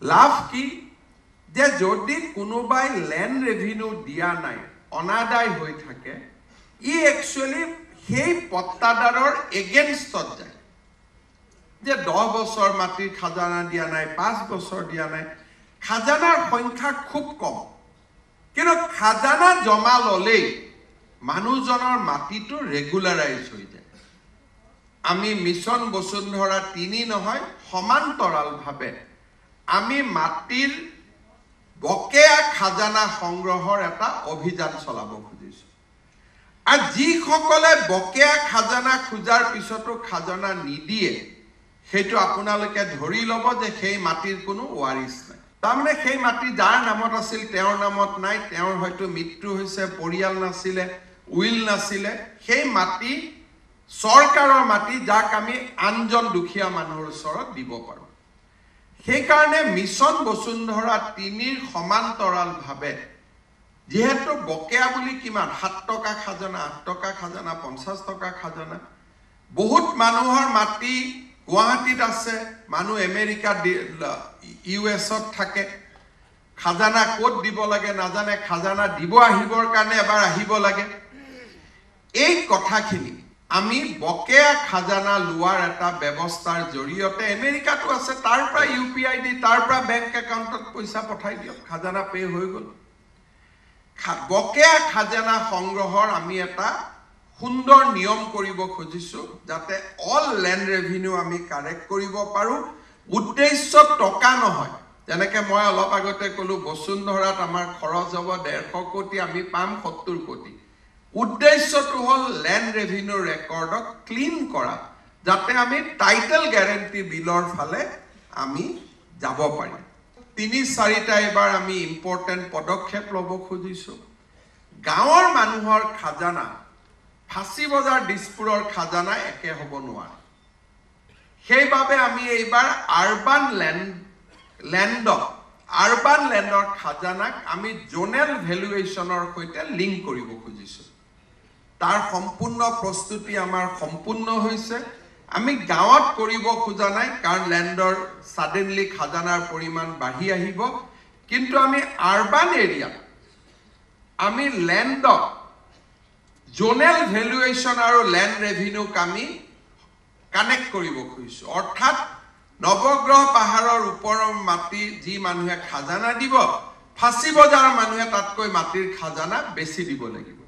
লাভ কি যে যদি কোনোবাই ল্যান্ড ৰেভিনিউ দিয়া নাই অনাদায় হৈ থাকে ই একচুয়ালি সেই পট্টাদাৰৰ এগেইনষ্টত যায় যে 10 বছৰ মাটিৰ খাজানা দিয়া নাই 5 বছৰ দিয়া নাই খাজানাৰ সংখ্যা খুব কম কিন্তু খাজানা জমা ললেই মানুহজনৰ মাটিটো ৰেগুলাৰাইজ হৈ যায় আমি মিছন বসুন্ধৰা 3 নহয় সমান্তৰালভাৱে আমি মাটিৰ বকেয়া খাজানা সংগ্ৰহৰ এটা অভিযান চলাব খুজিছো আৰু যিসকলে বকেয়া খাজানা খুজাৰ পিছতো খাজানা নিদিয়ে সেইটো আপোনালোকে ধৰি ল'ব যে সেই মাটিৰ কোনো ৱাৰিছ নাই তাৰমানে সেই মাটি যাৰ নামত আছিল তেওঁৰ নামত নাই তেওঁৰ হয়তো মৃত্যু হৈছে পৰিয়াল নাছিলে উইল নাছিলে সেই মাটি চৰকাৰৰ মাটি যাক আমি আনজন দুখীয়া মানুহৰ ওচৰত দিব পাৰো সেই কাৰণে মিছন বসুন্ধৰা 3 সমান্তৰালভাৱে যেহেতু বকেয়া বুলি কিমান 7 টকা খাজানা 8 টকা খাজানা 50 টকা খাজানা বহুত মানুহৰ মাটি গুৱাহাটীত আছে মানুহ আমেৰিকা ইউএছত থাকে খাজানা কোড দিব লাগে নাজানে খাজানা দিব আহিবৰ কাৰণে এবাৰ আহিব লাগে এই কথাখিনি আমি বকেয়া খাজানা লোৱাৰ এটা ব্যৱস্থাৰ জৰিয়তে আমেৰিকাটো আছে তাৰ পৰা ইউপিআই দি তাৰ পৰা বেংক একাউণ্টত পইচা পঠাই দিয়ক খাজানা পে হৈ গ'ল বকেয়া খাজানা সংগ্ৰহৰ আমি এটা সুন্দৰ নিয়ম কৰিব খুজিছো যাতে অল ল্যান্ড ৰেভিনিউ আমি কাৰেক্ট কৰিব পাৰো উদ্দেশ্য টকা নহয় যেনেকৈ মই অলপ আগতে ক'লো বসুন্ধৰাত আমাৰ খৰচ হ'ব 150 কোটি আমি পাম 70 কোটি উদ্দেশ্যটো হল ল্যান্ড ৰেভিনিউ ৰেকৰ্ডক ক্লিন কৰা যাতে আমি টাইটেল গ্যাৰান্টি বিলৰ ফালে আমি যাব পাৰিম 3-4টা এবাৰ আমি ইম্পৰ্টেন্ট পদক্ষেপ ল'ব খুজিছো গাঁৱৰ মানুহৰ খাজানা ফাঁসি বজাৰ দিছপুৰৰ খাজানা একে হ'ব নোৱাৰে সেইবাবে আমি এইবাৰ আৰবান ল্যান্ডৰ খাজানাক আমি জোনেল ভ্যালুয়েশনৰ সৈতে লিংক কৰিব খুজিছো তাৰ সম্পূৰ্ণ প্ৰস্তুতি আমাৰ সম্পূৰ্ণ হৈছে আমি গাঁৱত কৰিব খোজা নাই কাৰণ ল্যান্ডৰ সাডেনলি খাজানাৰ পৰিমাণ বাঢ়ি আহিব কিন্তু আমি আৰবান এৰিয়া আমি ল্যান্ডক জোনেল ভ্যালুয়েশন আৰু ল্যান্ড ৰেভিনিউ আমি কানেক্ট কৰিব খুজিছো অৰ্থাৎ নৱগ্ৰহ পাহাৰৰ ওপৰৰ মাটি যি মানুহে খাজানা দিব ফাঁসি বজাৰৰ মানুহে তাতকৈ মাটিৰ খাজানা বেছি দিব লাগিব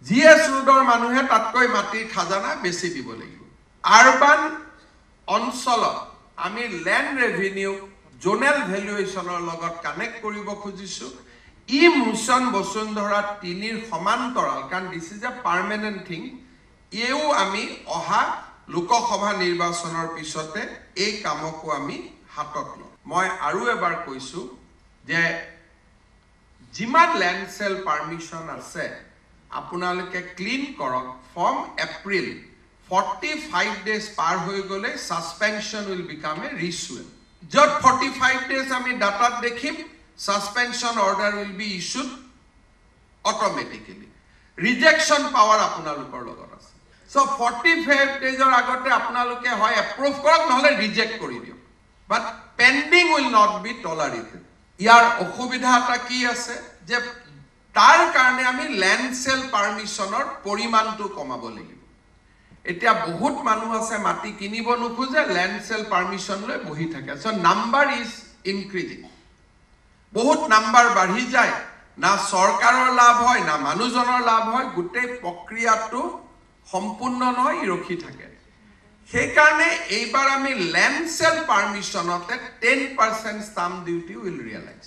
জিএস ৰোডৰ মানুহে তাতকৈ মাটিৰ খাজানা বেছি দিব লাগিব আৰবান অঞ্চলত আমি ল্যান্ড ৰেভিনিউ জোনেল ভ্যালুয়েশনৰ লগত কানেক্ট কৰিব খুজিছো ই মিছন বসুন্ধৰা 3 সমান্তৰাল কাৰণ this is a permanent thing এও আমি অহা লোকসভা নিৰ্বাচনৰ পিছতে এই কামকো আমি হাতত লওঁ মই আৰু এবাৰ কৈছো যে যিমান ল্যান্ড সেল পাৰমিশন আছে আপোনালোকে ক্লিন কৰক ফ্ৰম এপ্ৰিল 45 days পাৰ হৈ গলে সাসপেনশন উইল বিকাম এ রিসুয়েল যত 45 days আমি ডাটাত দেখিম suspension order will be issued automatically rejection power আপোনালোকৰ লগত আছে so 45 days ৰ আগতে আপোনালোকে হয় এপ্ৰুভ কৰক নহলে ৰিজেক্ট কৰি দিয়ক but pending will not be tolerated ইয়াৰ অসুবিধাটা কি আছে যে তাৰ কাৰণে আমি ল্যান্ড সেল পাৰমিশনৰ পৰিমাণটো কমাব লাগিব এতিয়া বহুত মানুহ আছে মাটি কিনিব নোখোজে ল্যান্ড সেল পাৰমিশন লৈ বহি থাকে so number is increasing বহুত নাম্বার বাঢ়ি যায় না সরকারের লাভ হয় না মানুষজনের লাভ হয় গোটেই প্রক্রিয়াটো সম্পূর্ণ নয় রখি থাকে সেই কারণে এইবার আমি ল্যান্ড সেল পারমিশনতে 10% স্টাম্প ডিউটি উইল রিয়েলাইজ